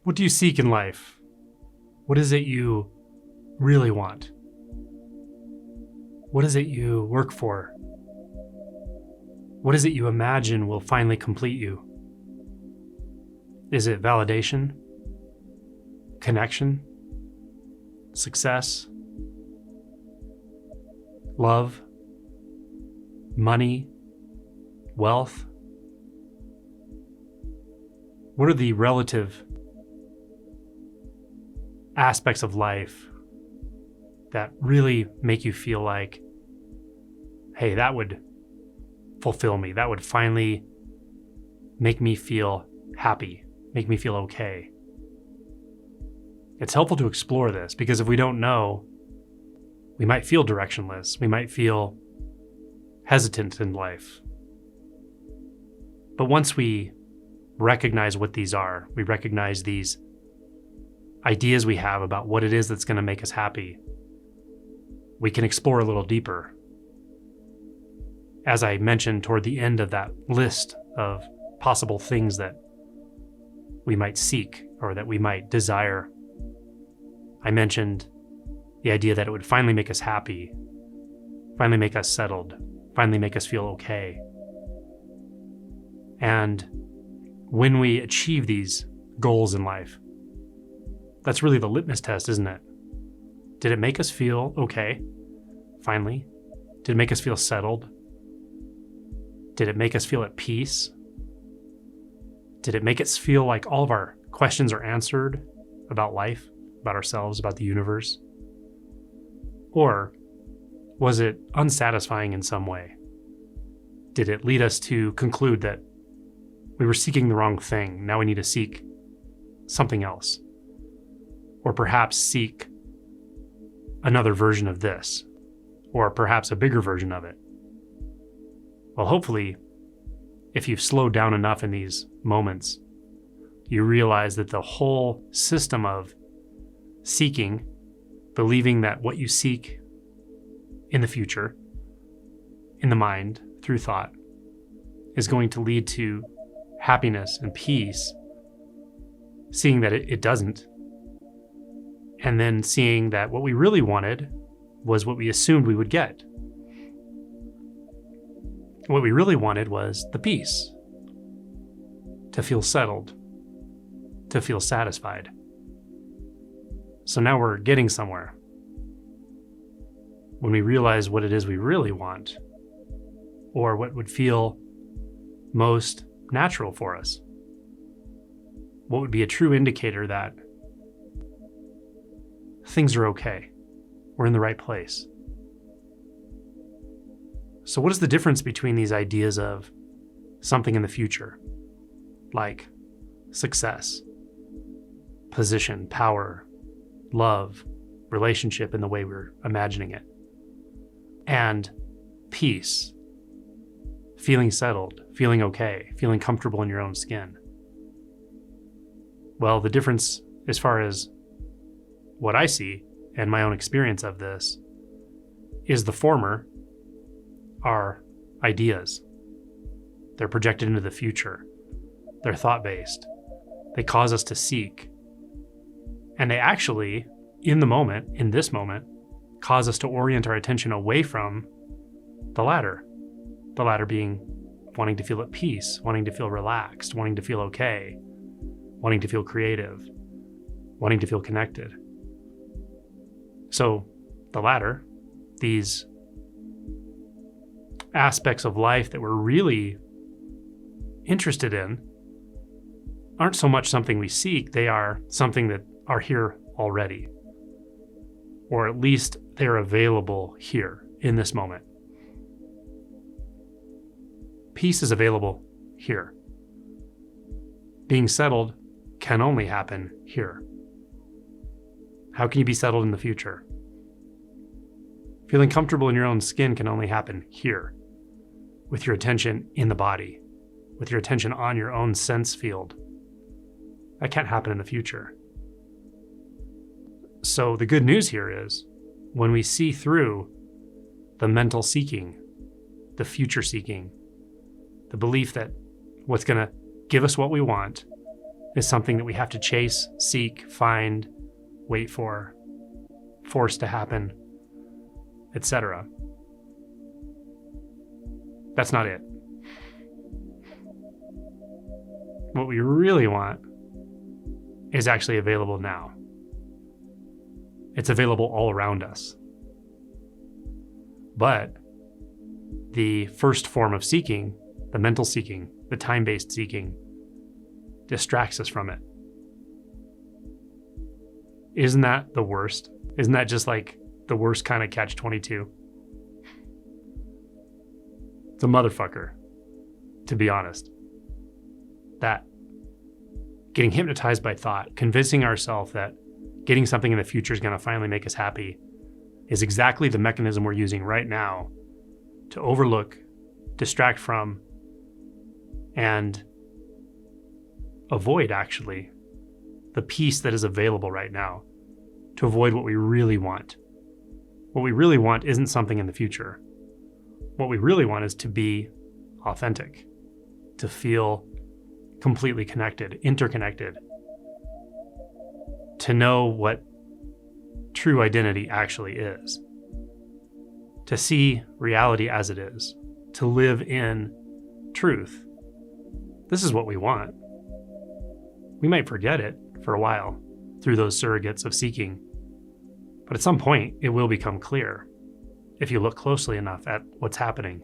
What do you seek in life? What is it you really want? What is it you work for? What is it you imagine will finally complete you? Is it validation? Connection? Success? Love? Money? Wealth? What are the relative aspects of life that really make you feel like, hey, that would fulfill me. That would finally make me feel happy, make me feel okay. It's helpful to explore this because if we don't know, we might feel directionless. We might feel hesitant in life. But once we recognize what these are, we recognize these ideas we have about what it is that's going to make us happy, we can explore a little deeper. As I mentioned toward the end of that list of possible things that we might seek or that we might desire, I mentioned the idea that it would finally make us happy, finally make us settled, finally make us feel okay. And when we achieve these goals in life, that's really the litmus test, isn't it? Did it make us feel okay, finally? Did it make us feel settled? Did it make us feel at peace? Did it make us feel like all of our questions are answered about life, about ourselves, about the universe? Or was it unsatisfying in some way? Did it lead us to conclude that we were seeking the wrong thing? Now we need to seek something else. Or perhaps seek another version of this, or perhaps a bigger version of it. Well, hopefully, if you've slowed down enough in these moments, you realize that the whole system of seeking, believing that what you seek in the future, in the mind, through thought, is going to lead to happiness and peace, seeing that it doesn't, and then seeing that what we really wanted was what we assumed we would get. What we really wanted was the peace, to feel settled, to feel satisfied. So now we're getting somewhere. When we realize what it is we really want, or what would feel most natural for us, what would be a true indicator that things are okay, we're in the right place. So what is the difference between these ideas of something in the future, like success, position, power, love, relationship in the way we're imagining it, and peace, feeling settled, feeling okay, feeling comfortable in your own skin? Well, the difference as far as what I see and my own experience of this is the former are ideas. They're projected into the future. They're thought-based. They cause us to seek. And they actually, in this moment, cause us to orient our attention away from the latter. The latter being wanting to feel at peace, wanting to feel relaxed, wanting to feel okay, wanting to feel creative, wanting to feel connected. So the latter, these aspects of life that we're really interested in, aren't so much something we seek, they are something that are here already. Or at least they're available here in this moment. Peace is available here. Being settled can only happen here. How can you be settled in the future? Feeling comfortable in your own skin can only happen here, with your attention in the body, with your attention on your own sense field. That can't happen in the future. So the good news here is, when we see through the mental seeking, the future seeking, the belief that what's going to give us what we want is something that we have to chase, seek, find, wait for, force to happen, etc. That's not it. What we really want is actually available now. It's available all around us. But the first form of seeking, the mental seeking, the time-based seeking, distracts us from it. Isn't that the worst? Isn't that just like the worst kind of catch-22? It's a motherfucker, to be honest. That getting hypnotized by thought, convincing ourselves that getting something in the future is going to finally make us happy, is exactly the mechanism we're using right now to overlook, distract from, and avoid, actually, the peace that is available right now, to avoid what we really want. What we really want isn't something in the future. What we really want is to be authentic, to feel completely connected, interconnected, to know what true identity actually is, to see reality as it is, to live in truth. This is what we want. We might forget it for a while through those surrogates of seeking, but at some point it will become clear if you look closely enough at what's happening.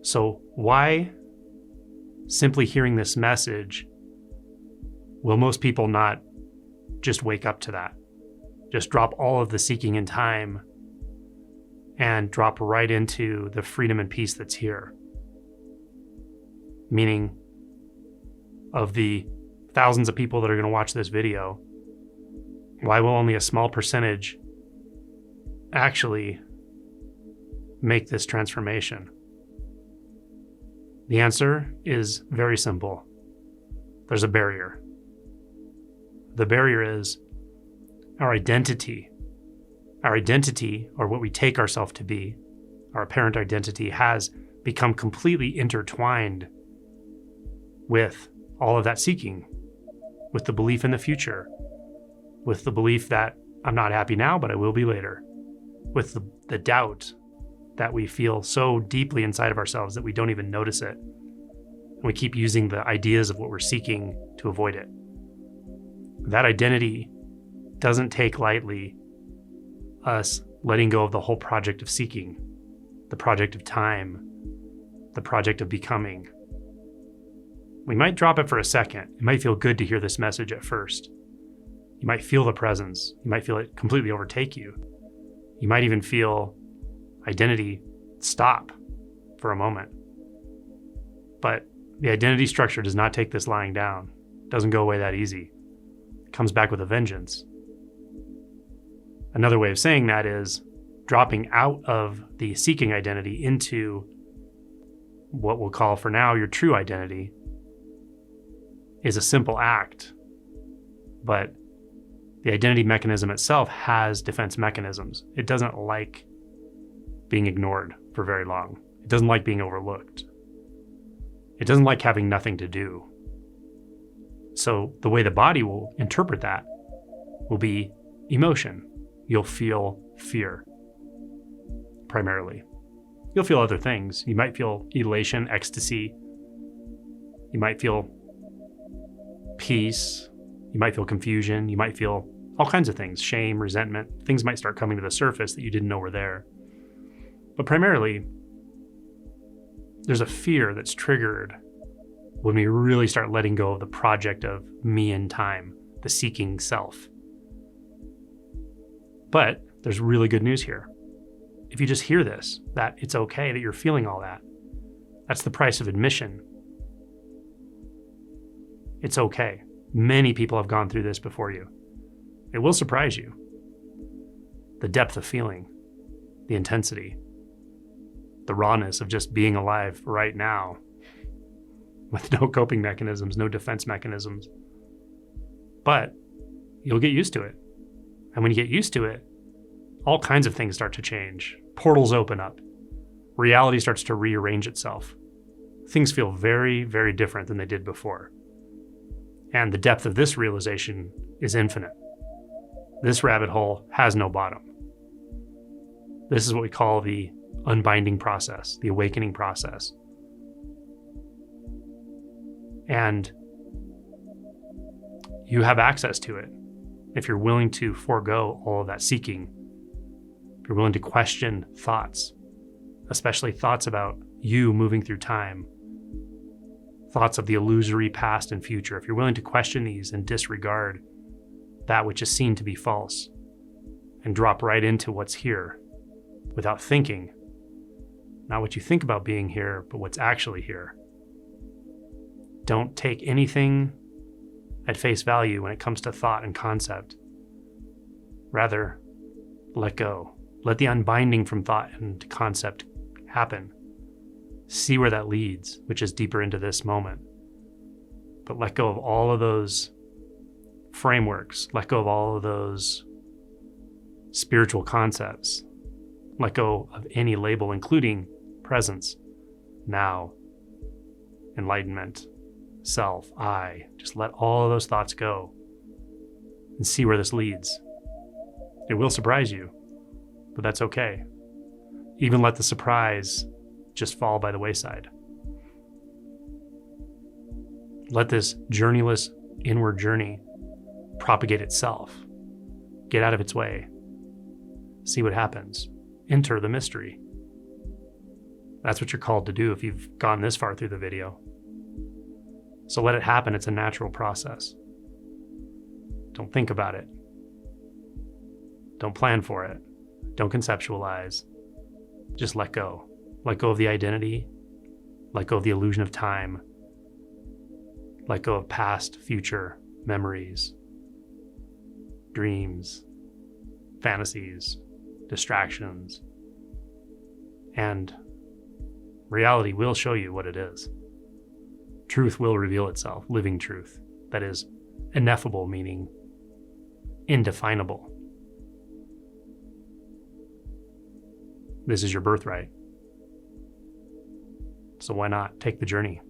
So why, simply hearing this message, will most people not just wake up to that? Just drop all of the seeking in time and drop right into the freedom and peace that's here. Meaning, of the thousands of people that are going to watch this video, why will only a small percentage actually make this transformation? The answer is very simple. There's a barrier. The barrier is our identity. Our identity, or what we take ourselves to be, our apparent identity, has become completely intertwined with all of that seeking, with the belief in the future, with the belief that I'm not happy now, but I will be later, with the doubt that we feel so deeply inside of ourselves that we don't even notice it. And we keep using the ideas of what we're seeking to avoid it. That identity doesn't take lightly us letting go of the whole project of seeking, the project of time, the project of becoming. We might drop it for a second. It might feel good to hear this message at first. You might feel the presence. You might feel it completely overtake you. You might even feel identity stop for a moment. But the identity structure does not take this lying down. It doesn't go away that easy. It comes back with a vengeance. Another way of saying that is dropping out of the seeking identity into what we'll call for now your true identity is a simple act, but the identity mechanism itself has defense mechanisms. It doesn't like being ignored for very long. It doesn't like being overlooked. It doesn't like having nothing to do. So the way the body will interpret that will be emotion. You'll feel fear, primarily. You'll feel other things. You might feel elation, ecstasy. You might feel peace. You might feel confusion. You might feel all kinds of things, shame, resentment. Things might start coming to the surface that you didn't know were there. But primarily, there's a fear that's triggered when we really start letting go of the project of me in time, the seeking self. But there's really good news here. If you just hear this, that it's okay that you're feeling all that, that's the price of admission. It's okay. Many people have gone through this before you. It will surprise you. The depth of feeling, the intensity, the rawness of just being alive right now with no coping mechanisms, no defense mechanisms. But you'll get used to it. And when you get used to it, all kinds of things start to change. Portals open up. Reality starts to rearrange itself. Things feel very, very different than they did before. And the depth of this realization is infinite. This rabbit hole has no bottom. This is what we call the unbinding process, the awakening process. And you have access to it if you're willing to forego all of that seeking. If you're willing to question thoughts, especially thoughts about you moving through time, thoughts of the illusory past and future. If you're willing to question these and disregard that which is seen to be false and drop right into what's here without thinking, not what you think about being here, but what's actually here. Don't take anything at face value when it comes to thought and concept. Rather, let go. Let the unbinding from thought and concept happen. See where that leads, which is deeper into this moment. But let go of all of those frameworks. Let go of all of those spiritual concepts. Let go of any label, including presence, now, enlightenment, self, I. Just let all of those thoughts go and see where this leads. It will surprise you, but that's okay. Even let the surprise just fall by the wayside. Let this journeyless inward journey propagate itself. Get out of its way. See what happens. Enter the mystery. That's what you're called to do if you've gone this far through the video. So let it happen. It's a natural process. Don't think about it. Don't plan for it. Don't conceptualize. Just let go. Let go of the identity. Let go of the illusion of time. Let go of past, future memories, dreams, fantasies, distractions. And reality will show you what it is. Truth will reveal itself, living truth. That is ineffable, meaning indefinable. This is your birthright. So why not take the journey?